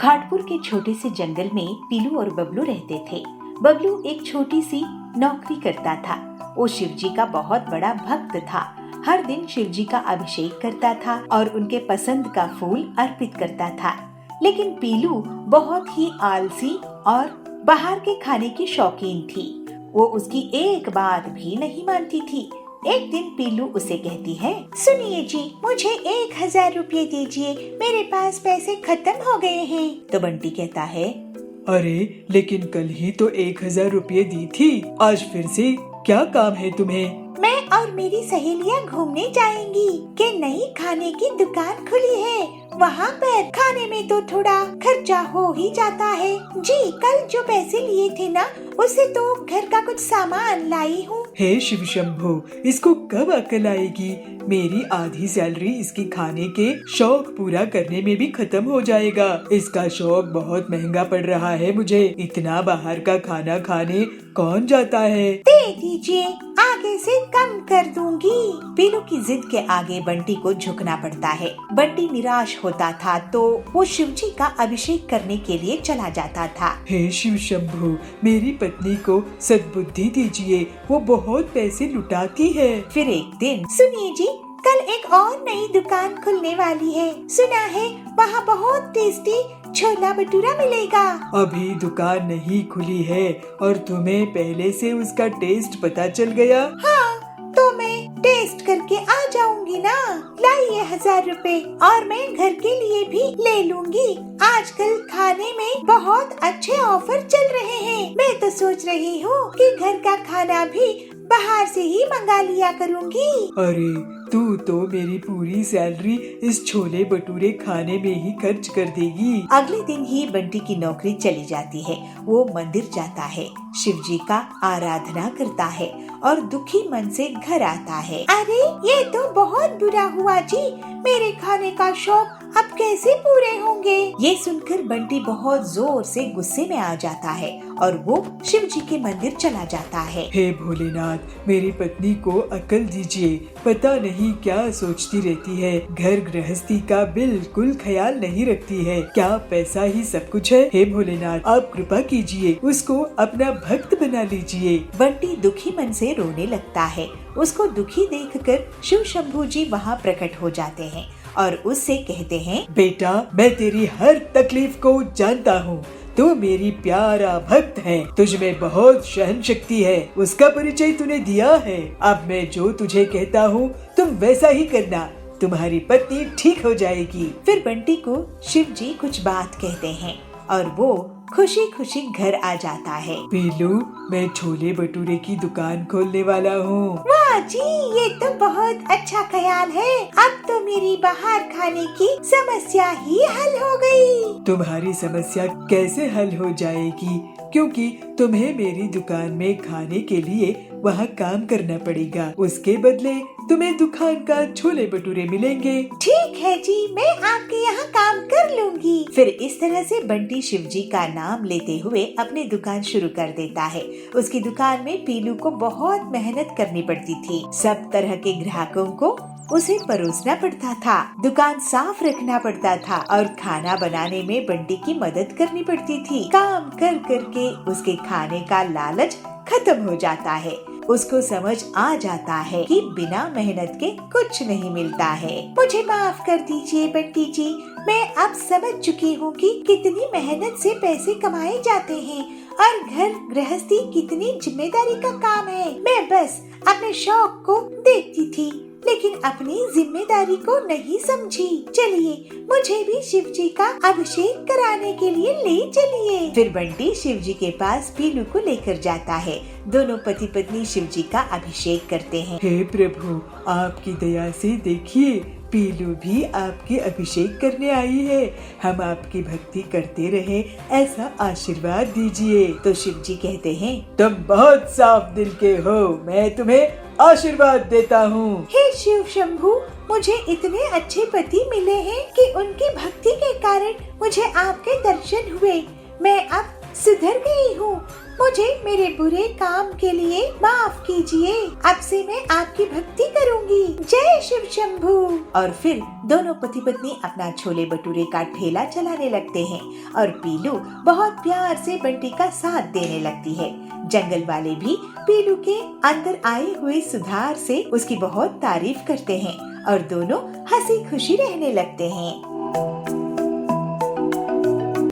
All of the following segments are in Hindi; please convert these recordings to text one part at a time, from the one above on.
घाटपुर के छोटे से जंगल में पीलू और बबलू रहते थे। बबलू एक छोटी सी नौकरी करता था। वो शिवजी का बहुत बड़ा भक्त था। हर दिन शिवजी का अभिषेक करता था और उनके पसंद का फूल अर्पित करता था। लेकिन पीलू बहुत ही आलसी और बाहर के खाने की शौकीन थी। वो उसकी एक बात भी नहीं मानती थी। एक दिन पीलू उसे कहती है, सुनिए जी, मुझे 1000 रुपये दीजिए, मेरे पास पैसे खत्म हो गए हैं। तो बंटी कहता है, अरे लेकिन कल ही तो 1000 रुपये दी थी, आज फिर से क्या काम है तुम्हें? मैं और मेरी सहेलियां घूमने जाएंगी कि नई खाने की दुकान खुली है। वहाँ पर खाने में तो थोड़ा खर्चा हो ही जाता है। जी, कल जो पैसे लिए थे ना, उससे तो घर का कुछ सामान लाई हूँ। हे शिव शंभो, इसको कब अकल आएगी? मेरी आधी सैलरी इसकी खाने के शौक पूरा करने में भी खत्म हो जाएगा। इसका शौक बहुत महंगा पड़ रहा है मुझे। इतना बाहर का खाना खाने कौन जाता है? दे दीजिए, आगे से कम कर दूंगी। पीलू की जिद के आगे बंटी को झुकना पड़ता है। बंटी निराश होता था तो वो शिवजी का अभिषेक करने के लिए चला जाता था। हे शिव शंभो, मेरी पत्नी को सद्बुद्धि दीजिए, वो बहुत पैसे लुटाती है। फिर एक दिन, सुनिए जी, कल एक और नई दुकान खुलने वाली है। सुना है वहाँ बहुत टेस्टी छोला भटूरा मिलेगा। अभी दुकान नहीं खुली है और तुम्हें पहले से उसका टेस्ट पता चल गया? हाँ, तो मैं टेस्ट करके आ जाऊंगी ना। लाइए 1000 रुपए और मैं घर के लिए भी ले लूंगी। आजकल खाने में बहुत अच्छे ऑफर चल रहे हैं। मैं तो सोच रही हूँ कि घर का खाना भी बाहर से ही मंगा लिया करूँगी। अरे तू तो मेरी पूरी सैलरी इस छोले भटूरे खाने में ही खर्च कर देगी। अगले दिन ही बंटी की नौकरी चली जाती है। वो मंदिर जाता है, शिवजी का आराधना करता है और दुखी मन से घर आता है। अरे ये तो बहुत बुरा हुआ जी, मेरे खाने का शौक अब कैसे पूरे होंगे? ये सुनकर बंटी बहुत जोर से गुस्से में आ जाता है और वो शिवजी के मंदिर चला जाता है। हे भोलेनाथ, मेरी पत्नी को अकल दीजिए। पता नहीं क्या सोचती रहती है। घर गृहस्थी का बिल्कुल ख्याल नहीं रखती है। क्या पैसा ही सब कुछ है? हे भोलेनाथ, आप कृपा कीजिए, उसको अपना भक्त बना लीजिए। बंटी दुखी मन से रोने लगता है। उसको दुखी देखकर शिव शंभू जी वहाँ प्रकट हो जाते हैं और उससे कहते हैं, बेटा, मैं तेरी हर तकलीफ को जानता हूँ। तू मेरी प्यारा भक्त है, तुझ में बहुत सहन शक्ति है, उसका परिचय तूने दिया है। अब मैं जो तुझे कहता हूँ तुम वैसा ही करना, तुम्हारी पत्नी ठीक हो जाएगी। फिर बंटी को शिव जी कुछ बात कहते हैं और वो खुशी खुशी घर आ जाता है। पीलू, मैं छोले भटूरे की दुकान खोलने वाला हूँ। वाह जी, ये तो बहुत अच्छा ख्याल है। अब तो मेरी बाहर खाने की समस्या ही हल हो गई। तुम्हारी समस्या कैसे हल हो जाएगी? क्योंकि तुम्हें मेरी दुकान में खाने के लिए वहाँ काम करना पड़ेगा। उसके बदले तुम्हें दुकान का छोले भटूरे मिलेंगे। ठीक है जी, मैं आपके यहाँ काम कर लूँगी। फिर इस तरह से बंटी शिवजी का नाम लेते हुए अपनी दुकान शुरू कर देता है। उसकी दुकान में पीलू को बहुत मेहनत करनी पड़ती थी। सब तरह के ग्राहकों को उसे परोसना पड़ता था, दुकान साफ रखना पड़ता था और खाना बनाने में बंटी की मदद करनी पड़ती थी। काम कर करके उसके खाने का लालच खत्म हो जाता है। उसको समझ आ जाता है कि बिना मेहनत के कुछ नहीं मिलता है। मुझे माफ कर दीजिए बंटी जी, मैं अब समझ चुकी हूँ कि कितनी मेहनत से पैसे कमाए जाते हैं और घर गृहस्थी कितनी जिम्मेदारी का काम है। मैं बस अपने शौक को देखती थी लेकिन अपनी जिम्मेदारी को नहीं समझी। चलिए, मुझे भी शिव जी का अभिषेक कराने के लिए ले चलिए। फिर बंटी शिव जी के पास पीलू को लेकर जाता है। दोनों पति पत्नी शिव जी का अभिषेक करते हैं। हे प्रभु, आपकी दया से देखिए, पीलू भी आपके अभिषेक करने आई है। हम आपकी भक्ति करते रहे, ऐसा आशीर्वाद दीजिए। तो शिव जी कहते हैं, तुम बहुत साफ दिल के हो, मैं तुम्हें आशीर्वाद देता हूँ। हे शिव शंभू, मुझे इतने अच्छे पति मिले हैं कि उनकी भक्ति के कारण मुझे आपके दर्शन हुए। मैं अब सुधर गई हूँ। मुझे मेरे बुरे काम के लिए माफ कीजिए। अब से मैं आपकी भक्ति करूंगी। जय शिव शंभू। और फिर दोनों पति पत्नी अपना छोले भटूरे का ठेला चलाने लगते हैं और पीलू बहुत प्यार से बंटी का साथ देने लगती है। जंगल वाले भी पीलू के अंदर आए हुए सुधार से उसकी बहुत तारीफ करते हैं और दोनों हंसी खुशी रहने लगते हैं।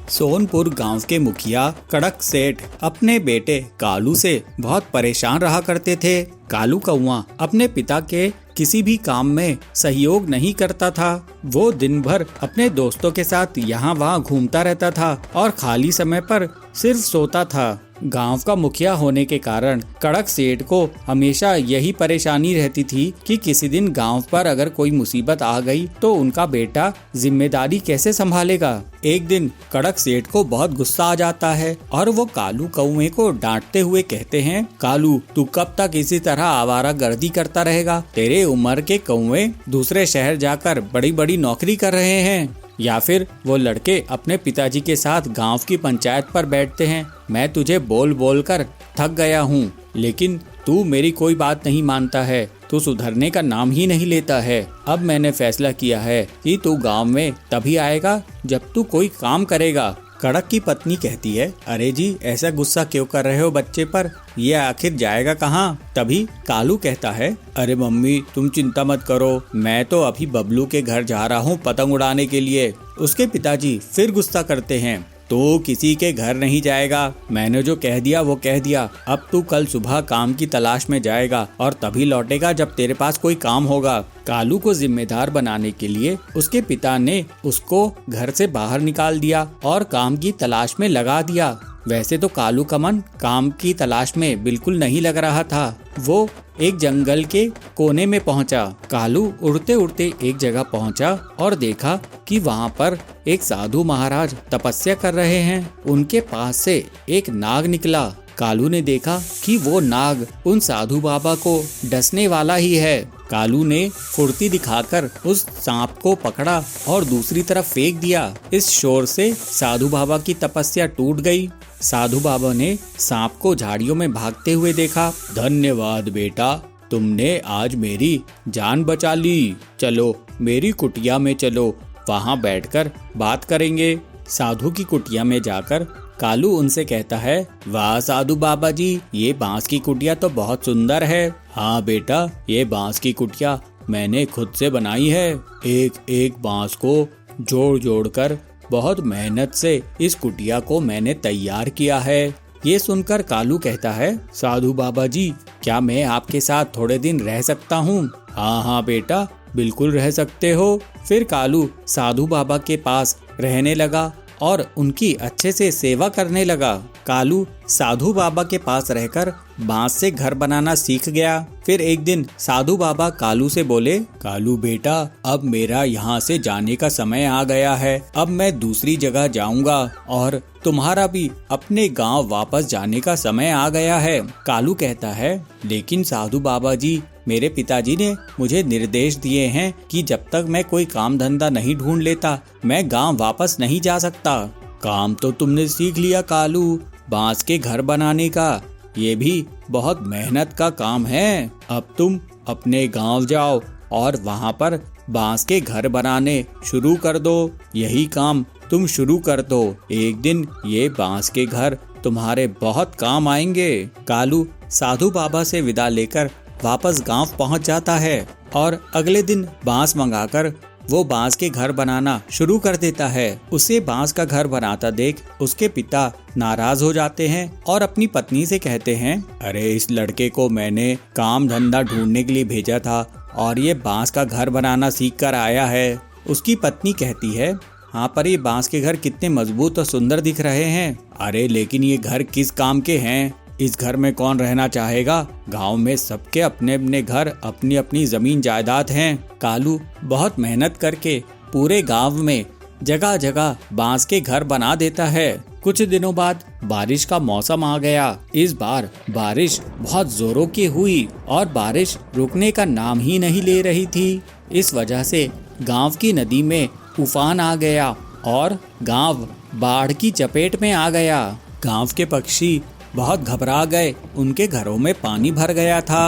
सोनपुर गांव के मुखिया कड़क सेठ अपने बेटे कालू से बहुत परेशान रहा करते थे। कालू कौआ अपने पिता के किसी भी काम में सहयोग नहीं करता था। वो दिन भर अपने दोस्तों के साथ यहाँ वहाँ घूमता रहता था और खाली समय पर सिर्फ सोता था। गांव का मुखिया होने के कारण कड़क सेठ को हमेशा यही परेशानी रहती थी कि किसी दिन गांव पर अगर कोई मुसीबत आ गई तो उनका बेटा जिम्मेदारी कैसे संभालेगा। एक दिन कड़क सेठ को बहुत गुस्सा आ जाता है और वो कालू कौवे को डांटते हुए कहते हैं, कालू तू कब तक इसी तरह आवारागर्दी करता रहेगा? तेरे उम्र के कौवे दूसरे शहर जाकर बड़ी बड़ी नौकरी कर रहे हैं या फिर वो लड़के अपने पिताजी के साथ गांव की पंचायत पर बैठते हैं। मैं तुझे बोल बोल कर थक गया हूँ, लेकिन तू मेरी कोई बात नहीं मानता है। तू सुधरने का नाम ही नहीं लेता है। अब मैंने फैसला किया है कि तू गांव में तभी आएगा जब तू कोई काम करेगा। कड़क की पत्नी कहती है, अरे जी ऐसा गुस्सा क्यों कर रहे हो बच्चे पर? ये आखिर जाएगा कहाँ? तभी कालू कहता है, अरे मम्मी तुम चिंता मत करो, मैं तो अभी बबलू के घर जा रहा हूँ पतंग उड़ाने के लिए। उसके पिताजी फिर गुस्सा करते हैं, तो किसी के घर नहीं जाएगा। मैंने जो कह दिया वो कह दिया। अब तू कल सुबह काम की तलाश में जाएगा और तभी लौटेगा जब तेरे पास कोई काम होगा। कालू को जिम्मेदार बनाने के लिए उसके पिता ने उसको घर से बाहर निकाल दिया और काम की तलाश में लगा दिया। वैसे तो कालू का मन काम की तलाश में बिल्कुल नहीं लग रहा था। वो एक जंगल के कोने में पहुंचा। कालू उड़ते उड़ते एक जगह पहुंचा और देखा कि वहां पर एक साधु महाराज तपस्या कर रहे हैं। उनके पास से एक नाग निकला। कालू ने देखा कि वो नाग उन साधु बाबा को डसने वाला ही है। कालू ने फुर्ती दिखाकर उस सांप को पकड़ा और दूसरी तरफ फेंक दिया। इस शोर से साधु बाबा की तपस्या टूट गई। साधु बाबा ने सांप को झाड़ियों में भागते हुए देखा। धन्यवाद बेटा, तुमने आज मेरी जान बचा ली। चलो मेरी कुटिया में चलो, वहाँ बैठकर बात करेंगे। साधु की कुटिया में जाकर कालू उनसे कहता है, वाह साधु बाबा जी, ये बांस की कुटिया तो बहुत सुंदर है। हाँ बेटा, ये बांस की कुटिया मैंने खुद से बनाई है। एक एक बांस को जोड़ जोड़ कर बहुत मेहनत से इस कुटिया को मैंने तैयार किया है। ये सुनकर कालू कहता है, साधु बाबा जी क्या मैं आपके साथ थोड़े दिन रह सकता हूँ? हाँ हाँ बेटा, बिल्कुल रह सकते हो। फिर कालू साधु बाबा के पास रहने लगा और उनकी अच्छे से सेवा करने लगा। कालू साधु बाबा के पास रहकर बांस से घर बनाना सीख गया। फिर एक दिन साधु बाबा कालू से बोले, कालू बेटा, अब मेरा यहाँ से जाने का समय आ गया है। अब मैं दूसरी जगह जाऊंगा और तुम्हारा भी अपने गांव वापस जाने का समय आ गया है। कालू कहता है, लेकिन साधु बाबा जी, मेरे पिताजी ने मुझे निर्देश दिए हैं कि जब तक मैं कोई काम धंधा नहीं ढूंढ लेता मैं गांव वापस नहीं जा सकता। काम तो तुमने सीख लिया कालू, बांस के घर बनाने का। ये भी बहुत मेहनत का काम है। अब तुम अपने गांव जाओ और वहां पर बांस के घर बनाने शुरू कर दो। यही काम तुम शुरू कर दो, एक दिन ये बांस के घर तुम्हारे बहुत काम आएंगे। कालू साधु बाबा से विदा लेकर वापस गांव पहुंच जाता है और अगले दिन बांस मंगाकर वो बांस के घर बनाना शुरू कर देता है। उसे बांस का घर बनाता देख उसके पिता नाराज हो जाते हैं और अपनी पत्नी से कहते हैं, अरे इस लड़के को मैंने काम धंधा ढूंढने के लिए भेजा था और ये बांस का घर बनाना सीख कर आया है। उसकी पत्नी कहती है, हाँ पर ये बांस के घर कितने मजबूत और सुंदर दिख रहे हैं। अरे लेकिन ये घर किस काम के हैं? इस घर में कौन रहना चाहेगा? गांव में सबके अपने अपने घर, अपनी अपनी जमीन जायदाद हैं। कालू बहुत मेहनत करके पूरे गांव में जगह जगह बांस के घर बना देता है। कुछ दिनों बाद बारिश का मौसम आ गया। इस बार बारिश बहुत जोरों की हुई और बारिश रुकने का नाम ही नहीं ले रही थी। इस वजह से गांव की नदी में उफान आ गया और गांव बाढ़ की चपेट में आ गया। गांव के पक्षी बहुत घबरा गए। उनके घरों में पानी भर गया था।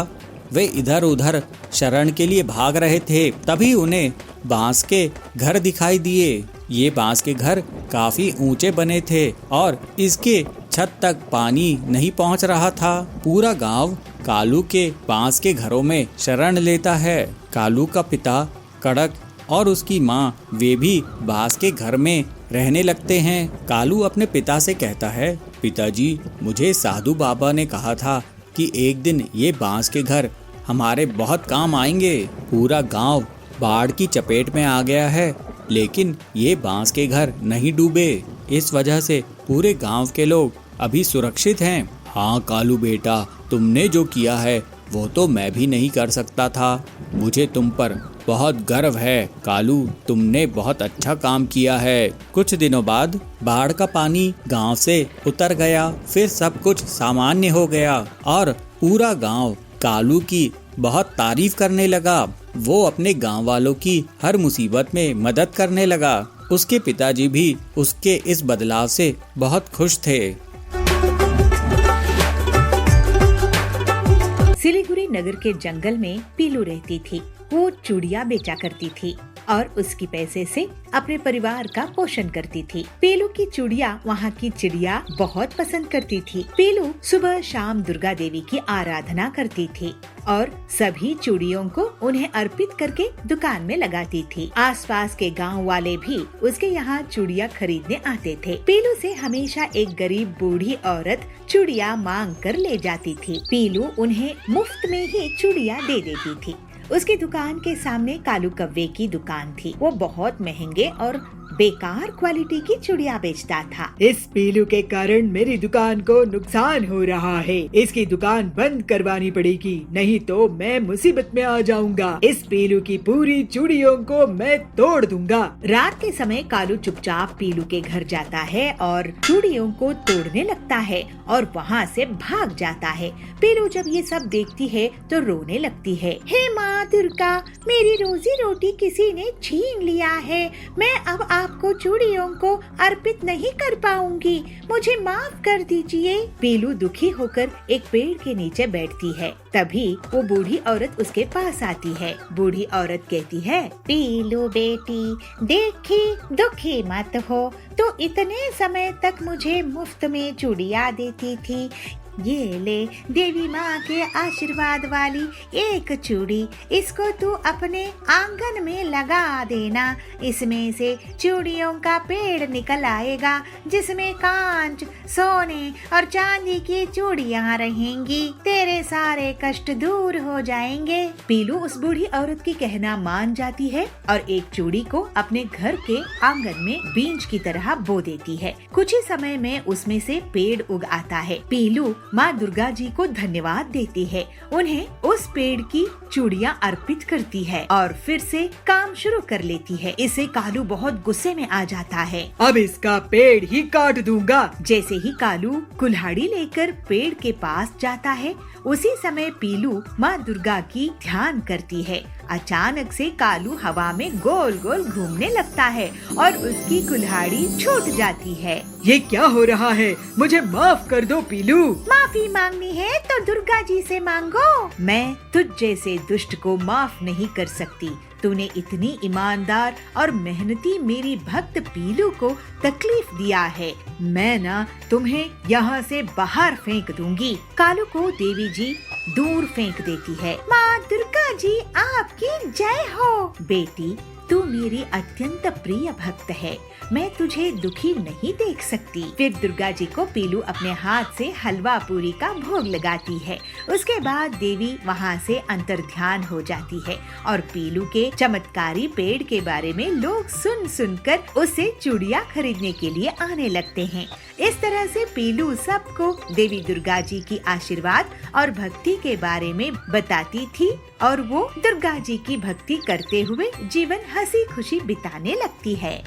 वे इधर उधर शरण के लिए भाग रहे थे। तभी उन्हें बांस के घर दिखाई दिए। ये बांस के घर काफी ऊंचे बने थे और इसके छत तक पानी नहीं पहुंच रहा था। पूरा गांव कालू के बांस के घरों में शरण लेता है। कालू का पिता कड़क और उसकी माँ वे भी बांस के घर में रहने लगते हैं। कालू अपने पिता से कहता है, पिताजी, मुझे साधु बाबा ने कहा था कि एक दिन ये बांस के घर हमारे बहुत काम आएंगे। पूरा गांव बाढ़ की चपेट में आ गया है, लेकिन ये बांस के घर नहीं डूबे। इस वजह से पूरे गांव के लोग अभी सुरक्षित हैं। हाँ कालू बेटा, तुमने जो किया है वो तो मैं भी नहीं कर सकता था। मुझे तुम पर बहुत गर्व है कालू, तुमने बहुत अच्छा काम किया है। कुछ दिनों बाद बाढ़ का पानी गांव से उतर गया। फिर सब कुछ सामान्य हो गया और पूरा गांव कालू की बहुत तारीफ करने लगा। वो अपने गांव वालों की हर मुसीबत में मदद करने लगा। उसके पिताजी भी उसके इस बदलाव से बहुत खुश थे। सिलीगुड़ी नगर के जंगल में पीलू रहती थी। वो चूड़िया बेचा करती थी और उसके पैसे से अपने परिवार का पोषण करती थी। पीलू की चूड़िया वहाँ की चिड़िया बहुत पसंद करती थी। पीलू सुबह शाम दुर्गा देवी की आराधना करती थी और सभी चूड़ियों को उन्हें अर्पित करके दुकान में लगाती थी। आसपास के गांव वाले भी उसके यहाँ चूड़िया खरीदने आते थे। पीलू से हमेशा एक गरीब बूढ़ी औरत चूड़िया मांग कर ले जाती थी। पीलू उन्हें मुफ्त में ही चूड़िया दे देती थी। उसकी दुकान के सामने कालू कव्वे की दुकान थी। वो बहुत महंगे और बेकार क्वालिटी की चूड़िया बेचता था। इस पीलू के कारण मेरी दुकान को नुकसान हो रहा है। इसकी दुकान बंद करवानी पड़ेगी, नहीं तो मैं मुसीबत में आ जाऊंगा। इस पीलू की पूरी चूड़ियों को मैं तोड़ दूंगा। रात के समय कालू चुपचाप पीलू के घर जाता है और चूड़ियों को तोड़ने लगता है और वहाँ से भाग जाता है। पीलू जब ये सब देखती है तो रोने लगती है। हे माँ दुर्गा, मेरी रोजी रोटी किसी ने छीन लिया है। मैं अब आपको चूड़ियों को अर्पित नहीं कर पाऊंगी, मुझे माफ कर दीजिए। पीलू दुखी होकर एक पेड़ के नीचे बैठती है। तभी वो बूढ़ी औरत उसके पास आती है। बूढ़ी औरत कहती है, पीलू बेटी, देखी दुखी मत हो, तो इतने समय तक मुझे मुफ्त में चूड़िया देती थी। ये ले देवी माँ के आशीर्वाद वाली एक चूड़ी, इसको तू अपने आंगन में लगा देना। इसमें से चूड़ियों का पेड़ निकल आएगा जिसमें कांच, सोने और चांदी की चूड़ियाँ रहेंगी। तेरे सारे कष्ट दूर हो जाएंगे। पीलू उस बूढ़ी औरत की कहना मान जाती है और एक चूड़ी को अपने घर के आंगन में बीज की तरह बो देती है। कुछ ही समय में उसमें से पेड़ उग आता है। पीलू माँ दुर्गा जी को धन्यवाद देती है, उन्हें उस पेड़ की चूड़ियाँ अर्पित करती है और फिर से काम शुरू कर लेती है। इसे कालू बहुत गुस्से में आ जाता है। अब इसका पेड़ ही काट दूंगा। जैसे ही कालू कुल्हाड़ी लेकर पेड़ के पास जाता है, उसी समय पीलू माँ दुर्गा की ध्यान करती है। अचानक से कालू हवा में गोल गोल घूमने लगता है और उसकी कुल्हाड़ी छूट जाती है। ये क्या हो रहा है? मुझे माफ कर दो पीलू। माफी मांगनी है तो दुर्गा जी से मांगो। मैं तुझ जैसे दुष्ट को माफ नहीं कर सकती। तूने इतनी ईमानदार और मेहनती मेरी भक्त पीलू को तकलीफ दिया है। मैं ना तुम्हें यहाँ से बाहर फेंक दूंगी। कालू को देवी जी दूर फेंक देती है। माँ दुर्गा जी आपकी जय हो। बेटी, तू मेरी अत्यंत प्रिय भक्त है, मैं तुझे दुखी नहीं देख सकती। फिर दुर्गा जी को पीलू अपने हाथ से हलवा पूरी का भोग लगाती है। उसके बाद देवी वहाँ से अंतर्ध्यान हो जाती है और पीलू के चमत्कारी पेड़ के बारे में लोग सुन सुनकर उससे चूड़ियाँ खरीदने के लिए आने लगते हैं। इस तरह से पीलू सबको देवी दुर्गा जी की आशीर्वाद और भक्ति के बारे में बताती थी और वो दुर्गा जी की भक्ति करते हुए जीवन हंसी खुशी बिताने लगती है।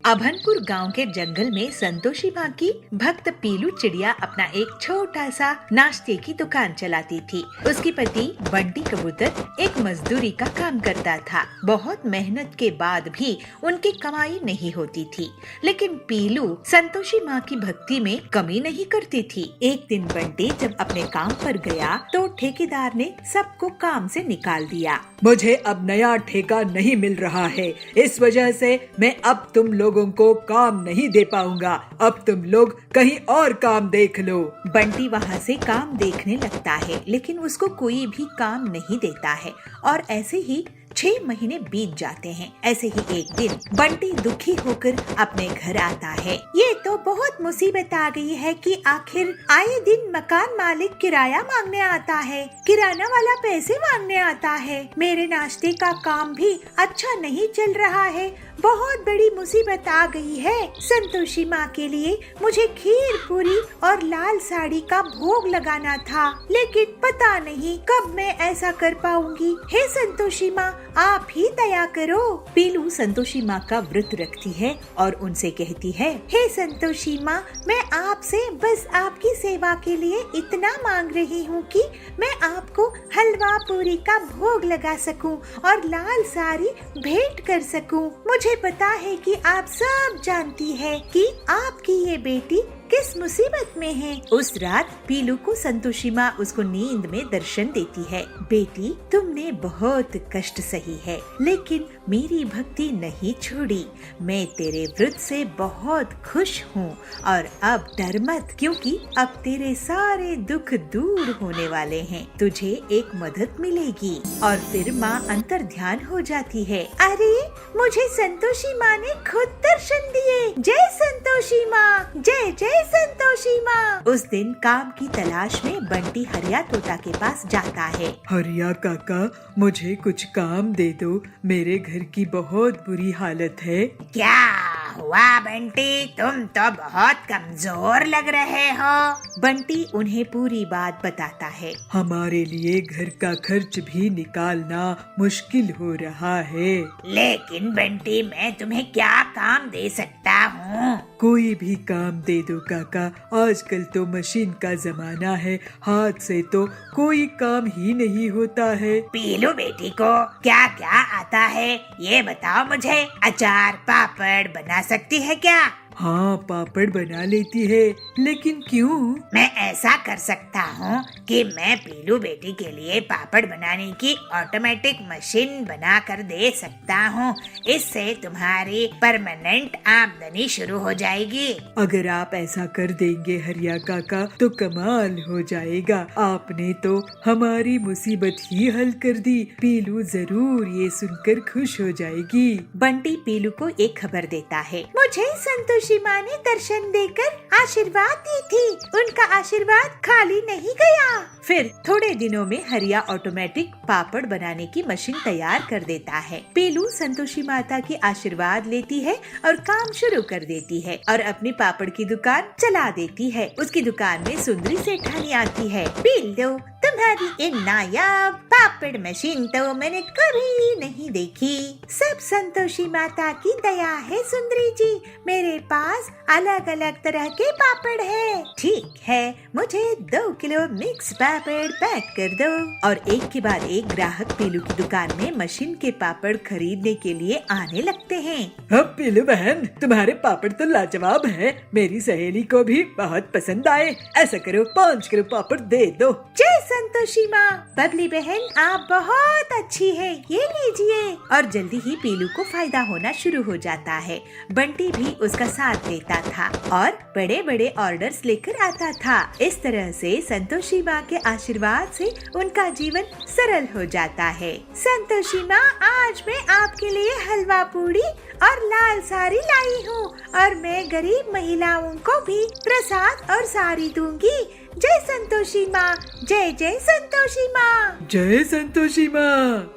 अभनपुर गांव के जंगल में संतोषी माँ की भक्त पीलू चिड़िया अपना एक छोटा सा नाश्ते की दुकान चलाती थी। उसकी पति बंटी कबूतर एक मजदूरी का काम करता था। बहुत मेहनत के बाद भी उनकी कमाई नहीं होती थी, लेकिन पीलू संतोषी माँ की भक्ति में कमी नहीं करती थी। एक दिन बंटी जब अपने काम पर गया तो ठेकेदार ने सबको काम से निकाल दिया। मुझे अब नया ठेका नहीं मिल रहा है, इस वजह से मैं अब तुम लोगों को काम नहीं दे पाऊंगा। अब तुम लोग कहीं और काम देख लो। बंटी वहाँ से काम देखने लगता है, लेकिन उसको कोई भी काम नहीं देता है और ऐसे ही 6 महीने बीत जाते हैं। ऐसे ही एक दिन बंटी दुखी होकर अपने घर आता है। ये तो बहुत मुसीबत आ गई है कि आखिर आए दिन मकान मालिक किराया मांगने आता है, किराना वाला पैसे मांगने आता है। मेरे नाश्ते का काम भी अच्छा नहीं चल रहा है। बहुत बड़ी मुसीबत आ गई है। संतोषी माँ के लिए मुझे खीर पूरी और लाल साड़ी का भोग लगाना था, लेकिन पता नहीं कब मैं ऐसा कर पाऊंगी। हे संतोषी माँ, आप ही दया करो। पीलू संतोषी माँ का व्रत रखती है और उनसे कहती है, हे संतोषी माँ, मैं आपसे बस आपकी सेवा के लिए इतना मांग रही हूँ कि मैं आपको हलवा पूरी का भोग लगा सकूं और लाल साड़ी भेंट कर सकूं। मुझे पता है कि आप सब जानती है कि आपकी ये बेटी किस मुसीबत में है। उस रात पीलू को संतोषी माँ उसको नींद में दर्शन देती है। बेटी, तुमने बहुत कष्ट सही है, लेकिन मेरी भक्ति नहीं छोड़ी। मैं तेरे व्रत से बहुत खुश हूँ और अब डर मत, क्योंकि अब तेरे सारे दुख दूर होने वाले हैं। तुझे एक मदद मिलेगी। और फिर माँ अंतर ध्यान हो जाती है। अरे, मुझे संतोषी माँ ने खुद दर्शन दिए। जय संतोषी माँ, जय जय संतोषी माँ। उस दिन काम की तलाश में बंटी हरिया तोता के पास जाता है। हरिया काका, मुझे कुछ काम दे दो, मेरे घर की बहुत बुरी हालत है। क्या हुआ बंटी, तुम तो बहुत कमजोर लग रहे हो। बंटी उन्हें पूरी बात बताता है। हमारे लिए घर का खर्च भी निकालना मुश्किल हो रहा है। लेकिन बंटी, मैं तुम्हें क्या काम दे सकता हूँ? कोई भी काम दे दो काका, आजकल तो मशीन का जमाना है, हाथ से तो कोई काम ही नहीं होता है। पीलू बेटी को क्या क्या आता है ये बताओ मुझे। अचार पापड़ बना सकती है क्या? हाँ, पापड़ बना लेती है, लेकिन क्यों? मैं ऐसा कर सकता हूँ कि मैं पीलू बेटी के लिए पापड़ बनाने की ऑटोमेटिक मशीन बना कर दे सकता हूँ। इससे तुम्हारी परमानेंट आमदनी शुरू हो जाएगी। अगर आप ऐसा कर देंगे हरिया काका तो कमाल हो जाएगा। आपने तो हमारी मुसीबत ही हल कर दी। पीलू जरूर ये सुनकर खुश हो जाएगी। बंटी पीलू को एक खबर देता है। मुझे संतोषी माँ ने दर्शन देकर आशीर्वाद दी थी। उनका आशीर्वाद खाली नहीं गया। फिर थोड़े दिनों में हरिया ऑटोमेटिक पापड़ बनाने की मशीन तैयार कर देता है। पीलू संतोषी माता की आशीर्वाद लेती है और काम शुरू कर देती है और अपनी पापड़ की दुकान चला देती है। उसकी दुकान में सुंदरी सेठानी आती है। पीलू, तुम्हारी ये नायाब पापड़ मशीन तो मैंने कभी नहीं देखी। सब संतोषी माता की दया है सुंदरी जी। मेरे पास अलग अलग तरह के पापड़ है। ठीक है, मुझे 2 किलो मिक्स पापड़ पैक कर दो। और एक के बाद एक ग्राहक पीलू की दुकान में मशीन के पापड़ खरीदने के लिए आने लगते हैं। अब पीलू बहन, तुम्हारे पापड़ तो लाजवाब है। मेरी सहेली को भी बहुत पसंद आए। ऐसा करो, 5 किलो पापड़ दे दो। जय संतोषी माँ। बबली बहन, आप बहुत अच्छी है, ये लीजिए। और जल्दी ही पीलू को फायदा होना शुरू हो जाता है। बंटी भी उसका साथ देता था और बड़े बड़े ऑर्डर्स लेकर आता था। इस तरह से संतोषी माँ के आशीर्वाद से उनका जीवन सरल हो जाता है। संतोषी माँ, आज मैं आपके लिए हलवा पूरी और लाल साड़ी लाई हूँ और मैं गरीब महिलाओं को भी प्रसाद और साड़ी दूंगी। जय संतोषी माँ, जय जय संतोषी माँ। जय संतोषी माँ।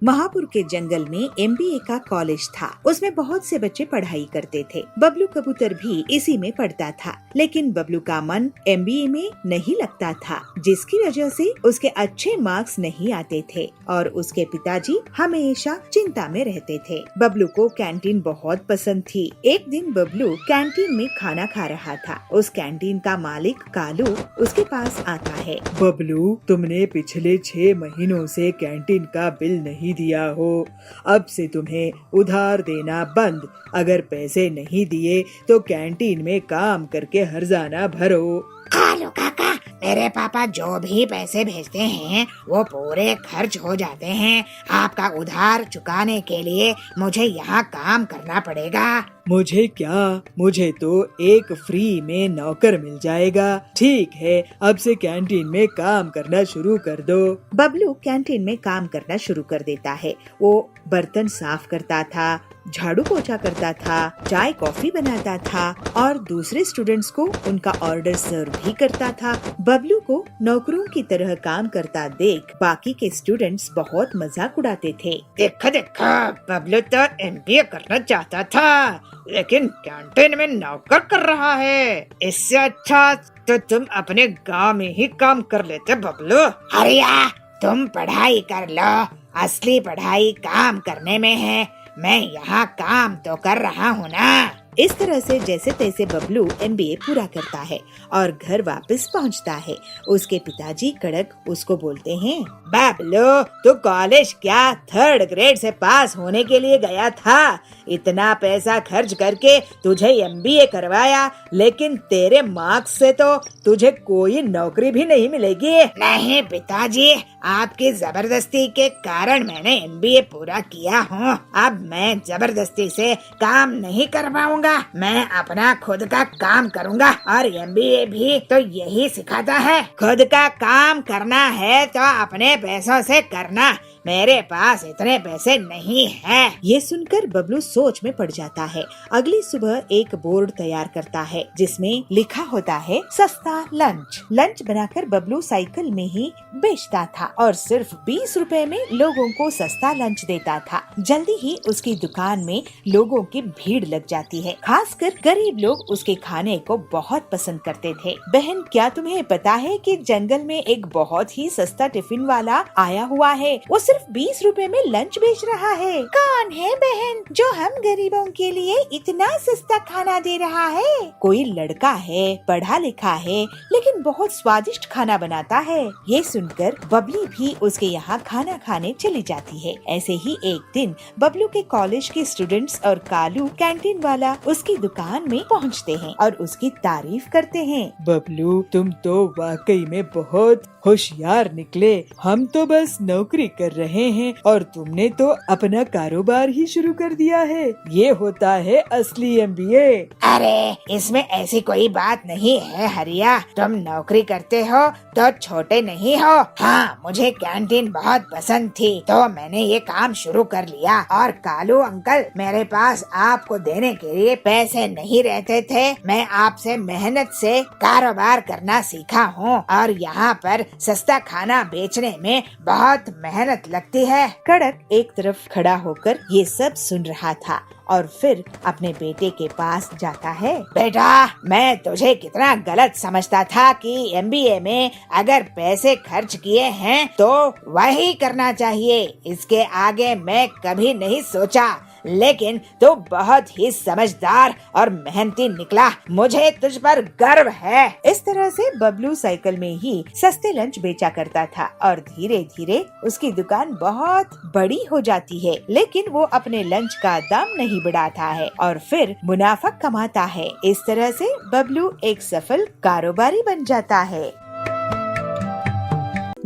महापुर के जंगल में MBA का कॉलेज था। उसमें बहुत से बच्चे पढ़ाई करते थे। बबलू कबूतर भी इसी में पढ़ता था, लेकिन बबलू का मन MBA में नहीं लगता था, जिसकी वजह से उसके अच्छे मार्क्स नहीं आते थे और उसके पिताजी हमेशा चिंता में रहते थे। बबलू को कैंटीन बहुत पसंद थी। एक दिन बबलू कैंटीन में खाना खा रहा था। उस कैंटीन का मालिक कालू उसके पास आता है। बबलू, तुमने पिछले 6 महीनों से कैंटीन का बिल नहीं दिया हो। अब से तुम्हें उधार देना बंद। अगर पैसे नहीं दिए तो कैंटीन में काम करके हर्जाना भरो। कालू काका, मेरे पापा जो भी पैसे भेजते हैं वो पूरे खर्च हो जाते हैं। आपका उधार चुकाने के लिए मुझे यहाँ काम करना पड़ेगा। मुझे क्या, मुझे तो एक फ्री में नौकर मिल जाएगा। ठीक है, अब से कैंटीन में काम करना शुरू कर दो। बबलू कैंटीन में काम करना शुरू कर देता है। वो बर्तन साफ करता था, झाड़ू पोछा करता था, चाय कॉफी बनाता था और दूसरे स्टूडेंट्स को उनका ऑर्डर सर्व भी करता था। बबलू को नौकरों की तरह काम करता देख बाकी के स्टूडेंट्स बहुत मजाक उड़ाते थे। देखो देखो, बबलू तो MBA करना चाहता था, लेकिन कैंटीन में नौकर कर रहा है। इससे अच्छा तो तुम अपने गांव में ही काम कर लेते बबलू। हरिया, तुम पढ़ाई कर लो। असली पढ़ाई काम करने में है। मैं यहाँ काम तो कर रहा हूँ ना। इस तरह से जैसे तैसे बबलू MBA पूरा करता है और घर वापस पहुँचता है। उसके पिताजी कड़क उसको बोलते हैं, बबलू, तू कॉलेज क्या 3rd ग्रेड से पास होने के लिए गया था? इतना पैसा खर्च करके तुझे MBA करवाया, लेकिन तेरे मार्क्स से तो तुझे कोई नौकरी भी नहीं मिलेगी। नहीं पिताजी, आपकी जबरदस्ती के कारण मैंने MBA पूरा किया हूँ। अब मैं जबरदस्ती से काम नहीं करवाऊंगा। मैं अपना खुद का काम करूँगा और MBA भी तो यही सिखाता है। खुद का काम करना है तो अपने पैसों से करना। मेरे पास इतने पैसे नहीं हैं। ये सुनकर बबलू सोच में पड़ जाता है। अगली सुबह एक बोर्ड तैयार करता है जिसमें लिखा होता है सस्ता लंच। लंच बनाकर बबलू साइकिल में ही बेचता था और सिर्फ 20 रुपए में लोगों को सस्ता लंच देता था। जल्दी ही उसकी दुकान में लोगों की भीड़ लग जाती है। खासकर गरीब लोग उसके खाने को बहुत पसंद करते थे। बहन, क्या तुम्हें पता है कि जंगल में एक बहुत ही सस्ता टिफिन वाला आया हुआ है? वो सिर्फ 20 रुपए में लंच बेच रहा है। कौन है बहन जो हम गरीबों के लिए इतना सस्ता खाना दे रहा है? कोई लड़का है, पढ़ा लिखा है, लेकिन बहुत स्वादिष्ट खाना बनाता है। ये सुनकर बबली भी उसके यहाँ खाना खाने चली जाती है। ऐसे ही एक दिन बबलू के कॉलेज के स्टूडेंट्स और कालू कैंटीन वाला उसकी दुकान में पहुँचते हैं और उसकी तारीफ करते हैं। बबलू, तुम तो वाकई में बहुत होशियार निकले। हम तो बस नौकरी कर रहे हैं और तुमने तो अपना कारोबार ही शुरू कर दिया है। ये होता है असली MBA। अरे इसमें ऐसी कोई बात नहीं है हरिया। तुम नौकरी करते हो तो छोटे नहीं हो। हाँ, मुझे कैंटीन बहुत पसंद थी तो मैंने ये काम शुरू कर लिया। और कालू अंकल, मेरे पास आपको देने के लिए पैसे नहीं रहते थे। मैं आपसे मेहनत से कारोबार करना सीखा हूँ और यहाँ पर सस्ता खाना बेचने में बहुत मेहनत लगती है। कड़क एक तरफ खड़ा होकर ये सब सुन रहा था और फिर अपने बेटे के पास जाता है। बेटा, मैं तुझे कितना गलत समझता था कि MBA में अगर पैसे खर्च किए हैं तो वही करना चाहिए। इसके आगे मैं कभी नहीं सोचा, लेकिन तू बहुत ही समझदार और मेहनती निकला। मुझे तुझ पर गर्व है। इस तरह से बबलू साइकिल में ही सस्ते लंच बेचा करता था और धीरे धीरे उसकी दुकान बहुत बड़ी हो जाती है। लेकिन वो अपने लंच का दाम नहीं बढ़ाता है और फिर मुनाफा कमाता है। इस तरह से बबलू एक सफल कारोबारी बन जाता है।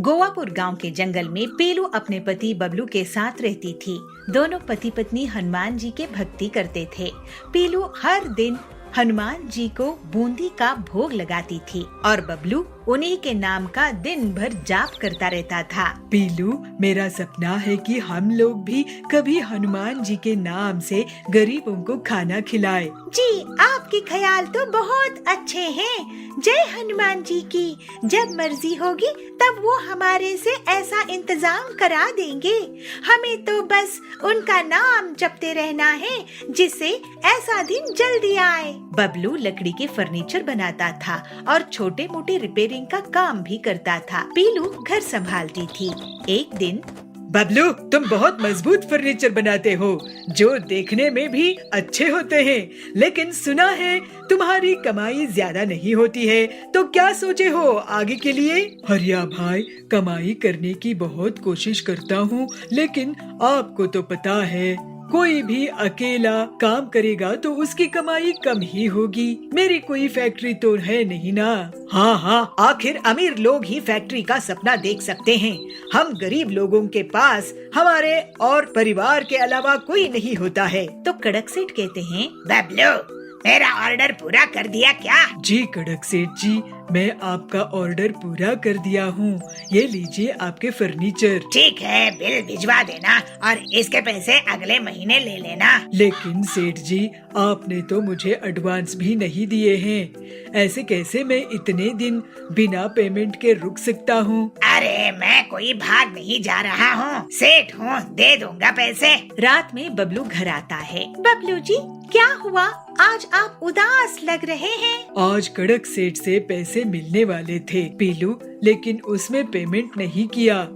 गोवापुर गांव के जंगल में पेलू अपने पति बबलू के साथ रहती थी। दोनों पति पत्नी हनुमान जी के भक्ति करते थे। पेलू हर दिन हनुमान जी को बूंदी का भोग लगाती थी और बबलू उन्हीं के नाम का दिन भर जाप करता रहता था। पीलू, मेरा सपना है कि हम लोग भी कभी हनुमान जी के नाम से गरीबों को खाना खिलाए। जी, आपके ख्याल तो बहुत अच्छे हैं। जय हनुमान जी की। जब मर्जी होगी तब वो हमारे से ऐसा इंतजाम करा देंगे। हमें तो बस उनका नाम जपते रहना है जिससे ऐसा दिन जल्दी आए। बबलू लकड़ी के फर्नीचर बनाता था और छोटे मोटे रिपेयरिंग का काम भी करता था। पीलू घर संभालती थी। एक दिन, बबलू, तुम बहुत मजबूत फर्नीचर बनाते हो जो देखने में भी अच्छे होते हैं, लेकिन सुना है तुम्हारी कमाई ज्यादा नहीं होती है, तो क्या सोचे हो आगे के लिए? हरिया भाई, कमाई करने की बहुत कोशिश करता हूँ, लेकिन आपको तो पता है कोई भी अकेला काम करेगा तो उसकी कमाई कम ही होगी। मेरी कोई फैक्ट्री तो है नहीं ना। हाँ, आखिर अमीर लोग ही फैक्ट्री का सपना देख सकते हैं। हम गरीब लोगों के पास हमारे और परिवार के अलावा कोई नहीं होता है। तो कड़क सेठ कहते हैं, बबलू, मेरा ऑर्डर पूरा कर दिया क्या? जी कड़क सेठ जी, मैं आपका ऑर्डर पूरा कर दिया हूँ। ये लीजिए आपके फर्नीचर। ठीक है, बिल भिजवा देना और इसके पैसे अगले महीने ले लेना। लेकिन सेठ जी, आपने तो मुझे एडवांस भी नहीं दिए हैं। ऐसे कैसे मैं इतने दिन बिना पेमेंट के रुक सकता हूँ? अरे मैं कोई भाग नहीं जा रहा हूँ, सेठ हूँ, दे दूंगा पैसे। रात में बबलू घर आता है। बबलू जी, क्या हुआ? आज आप उदास लग रहे हैं। आज कड़क सेठ से पैसे मिलने वाले थे पीलू, लेकिन उसमें पेमेंट नहीं किया।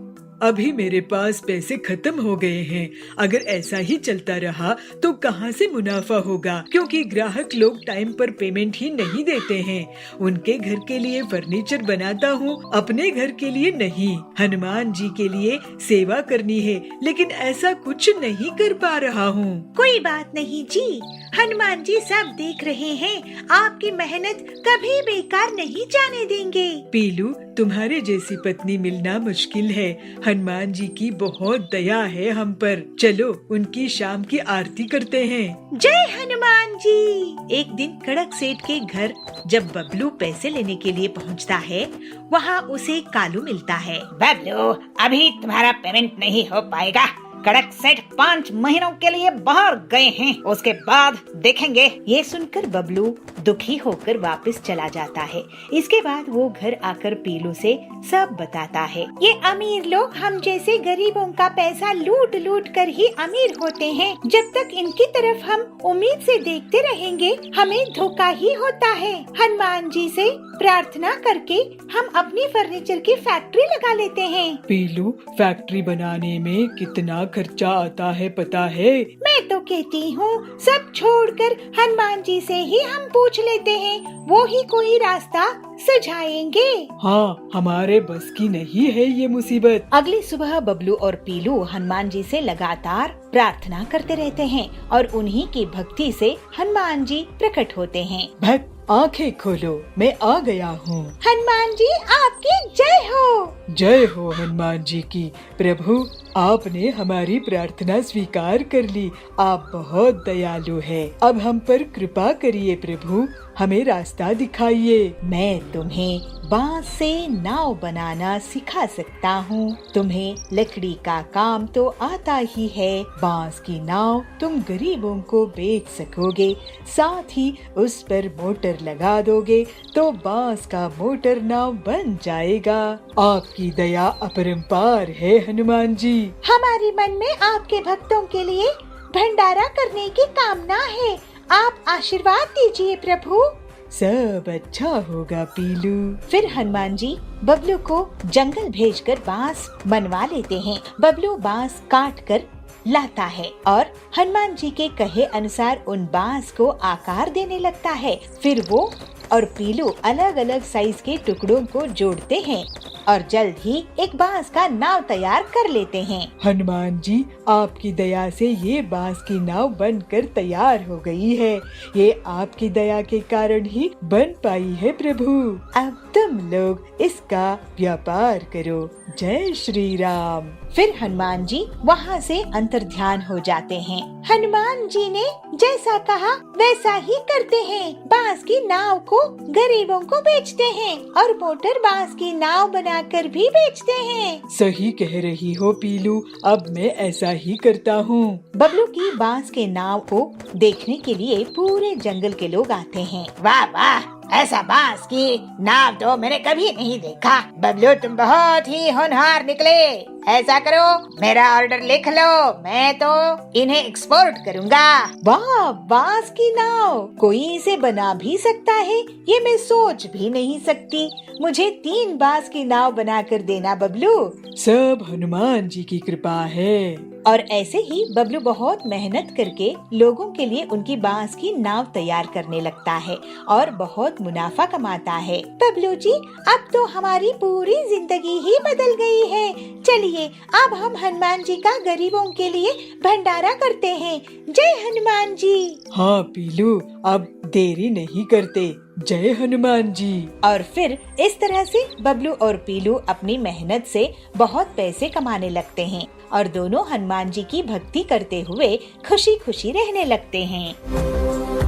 अभी मेरे पास पैसे खत्म हो गए हैं। अगर ऐसा ही चलता रहा तो कहाँ से मुनाफा होगा, क्योंकि ग्राहक लोग टाइम पर पेमेंट ही नहीं देते हैं। उनके घर के लिए फर्नीचर बनाता हूँ, अपने घर के लिए नहीं। हनुमान जी के लिए सेवा करनी है, लेकिन ऐसा कुछ नहीं कर पा रहा हूँ। कोई बात नहीं जी, हनुमान जी सब देख रहे हैं। आपकी मेहनत कभी बेकार नहीं जाने देंगे। पीलू, तुम्हारे जैसी पत्नी मिलना मुश्किल है। हनुमान जी की बहुत दया है हम पर। चलो उनकी शाम की आरती करते हैं। जय हनुमान जी। एक दिन कड़क सेठ के घर जब बबलू पैसे लेने के लिए पहुंचता है, वहाँ उसे कालू मिलता है। बबलू, अभी तुम्हारा पेमेंट नहीं हो पाएगा। कड़क सेठ 5 महीनों के लिए बाहर गए हैं, उसके बाद देखेंगे। ये सुनकर बबलू दुखी होकर वापस चला जाता है। इसके बाद वो घर आकर पीलू से सब बताता है। ये अमीर लोग हम जैसे गरीबों का पैसा लूट लूट कर ही अमीर होते हैं। जब तक इनकी तरफ हम उम्मीद से देखते रहेंगे, हमें धोखा ही होता है। हनुमान जी से प्रार्थना करके हम अपनी फर्नीचर की फैक्ट्री लगा लेते हैं। पीलू, फैक्ट्री बनाने में कितना खर्चा आता है पता है? मैं तो कहती हूँ सब छोड़कर हनुमान जी से ही हम पूछ लेते हैं, वो ही कोई रास्ता सुझाएंगे। हाँ, हमारे बस की नहीं है ये मुसीबत। अगली सुबह बबलू और पीलू हनुमान जी से लगातार प्रार्थना करते रहते हैं और उन्हीं की भक्ति से हनुमान जी प्रकट होते हैं। भक्त, आंखें खोलो, मैं आ गया हूँ। हनुमान जी आपकी जय हो। जय हो हनुमान जी की। प्रभु, आपने हमारी प्रार्थना स्वीकार कर ली। आप बहुत दयालु हैं। अब हम पर कृपा करिए प्रभु, हमें रास्ता दिखाइए। मैं तुम्हें बांस से नाव बनाना सिखा सकता हूँ। तुम्हें लकड़ी का काम तो आता ही है। बांस की नाव तुम गरीबों को बेच सकोगे, साथ ही उस पर मोटर लगा दोगे तो बांस का मोटर नाव बन जाएगा। आपकी दया अपरंपार है हनुमान जी। हमारे मन में आपके भक्तों के लिए भंडारा करने की कामना है। आप आशीर्वाद दीजिए प्रभु। सब अच्छा होगा पीलू। फिर हनुमान जी बबलू को जंगल भेजकर बांस बनवा लेते हैं। बबलू बांस काट कर लाता है और हनुमान जी के कहे अनुसार उन बांस को आकार देने लगता है। फिर वो और पीलू अलग अलग साइज के टुकड़ों को जोड़ते हैं और जल्द ही एक बांस का नाव तैयार कर लेते हैं। हनुमान जी, आपकी दया से ये बांस की नाव बनकर तैयार हो गई है। ये आपकी दया के कारण ही बन पाई है प्रभु। अब तुम लोग इसका व्यापार करो। जय श्री राम। फिर हनुमान जी वहाँ से अंतर्ध्यान हो जाते हैं। हनुमान जी ने जैसा कहा वैसा ही करते हैं। बांस की नाव को गरीबों को बेचते हैं और मोटर बांस की नाव बनाकर भी बेचते हैं। सही कह रही हो पीलू, अब मैं ऐसा ही करता हूँ। बबलू की बांस के नाव को देखने के लिए पूरे जंगल के लोग आते हैं। वाह वाह, ऐसा बांस की नाव तो मैंने कभी नहीं देखा। बबलू तुम बहुत ही होनहार निकले। ऐसा करो, मेरा ऑर्डर लिख लो, मैं तो इन्हें एक्सपोर्ट करूँगा। वाह, बांस की नाव, कोई इसे बना भी सकता है, ये मैं सोच भी नहीं सकती। मुझे 3 बांस की नाव बनाकर देना बबलू। सब हनुमान जी की कृपा है। और ऐसे ही बबलू बहुत मेहनत करके लोगों के लिए उनकी बांस की नाव तैयार करने लगता है और बहुत मुनाफा कमाता है। बबलू जी, अब तो हमारी पूरी जिंदगी ही बदल गई है। चलिए अब हम हनुमान जी का गरीबों के लिए भंडारा करते हैं। जय हनुमान जी। हाँ पीलू, अब देरी नहीं करते। जय हनुमान जी। और फिर इस तरह से बबलू और पीलू अपनी मेहनत से बहुत पैसे कमाने लगते हैं और दोनों हनुमान जी की भक्ति करते हुए खुशी खुशी रहने लगते हैं।